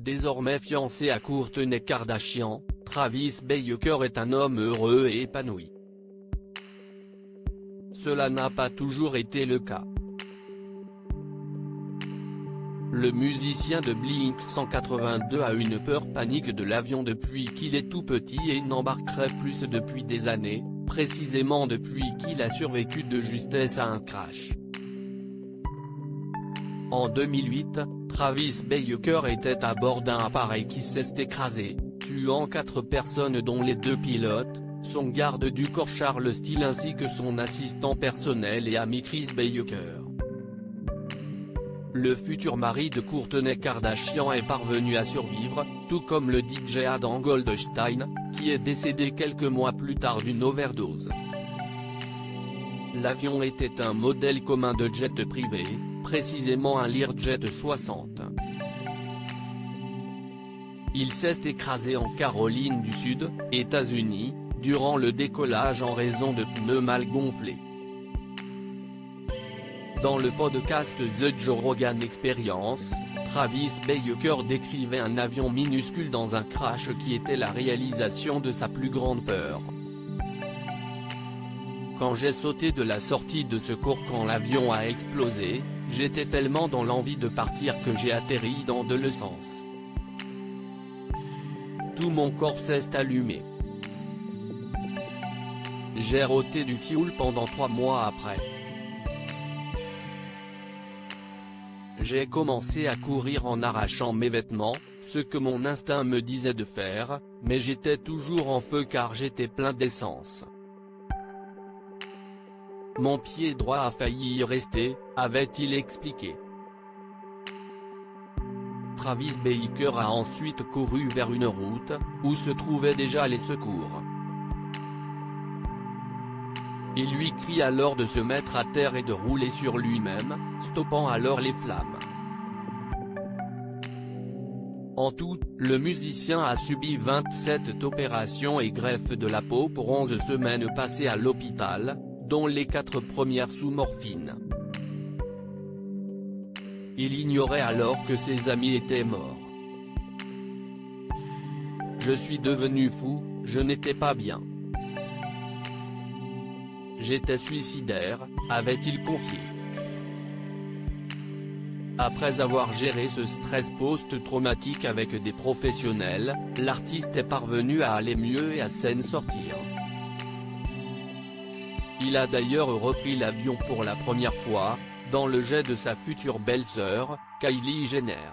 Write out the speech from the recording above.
Désormais fiancé à Kourtney Kardashian, Travis Barker est un homme heureux et épanoui. Cela n'a pas toujours été le cas. Le musicien de Blink-182 a une peur panique de l'avion depuis qu'il est tout petit et n'embarquerait plus depuis des années, précisément depuis qu'il a survécu de justesse à un crash. En 2008, Travis Barker était à bord d'un appareil qui s'est écrasé, tuant 4 personnes dont les 2 pilotes, son garde du corps Charles Steele ainsi que son assistant personnel et ami Chris Barker. Le futur mari de Kourtney Kardashian est parvenu à survivre, tout comme le DJ Adam Goldstein, qui est décédé quelques mois plus tard d'une overdose. L'avion était un modèle commun de jet privé, précisément un Learjet 60. Il s'est écrasé en Caroline du Sud, États-Unis, durant le décollage en raison de pneus mal gonflés. Dans le podcast The Joe Rogan Experience, Travis Barker décrivait un avion minuscule dans un crash qui était la réalisation de sa plus grande peur. Quand j'ai sauté de la sortie de secours quand l'avion a explosé, j'étais tellement dans l'envie de partir que j'ai atterri dans de l'essence. Tout mon corps s'est allumé. J'ai roté du fioul pendant 3 mois après. J'ai commencé à courir en arrachant mes vêtements, ce que mon instinct me disait de faire, mais j'étais toujours en feu car j'étais plein d'essence. Mon pied droit a failli y rester, avait-il expliqué. Travis Barker a ensuite couru vers une route, où se trouvaient déjà les secours. Il lui crie alors de se mettre à terre et de rouler sur lui-même, stoppant alors les flammes. En tout, le musicien a subi 27 opérations et greffes de la peau pour 11 semaines passées à l'hôpital, dont les 4 premières sous morphine. Il ignorait alors que ses amis étaient morts. Je suis devenu fou, je n'étais pas bien. J'étais suicidaire, avait-il confié. Après avoir géré ce stress post-traumatique avec des professionnels, l'artiste est parvenu à aller mieux et à s'en sortir. Il a d'ailleurs repris l'avion pour la première fois, dans le jet de sa future belle-sœur, Kylie Jenner.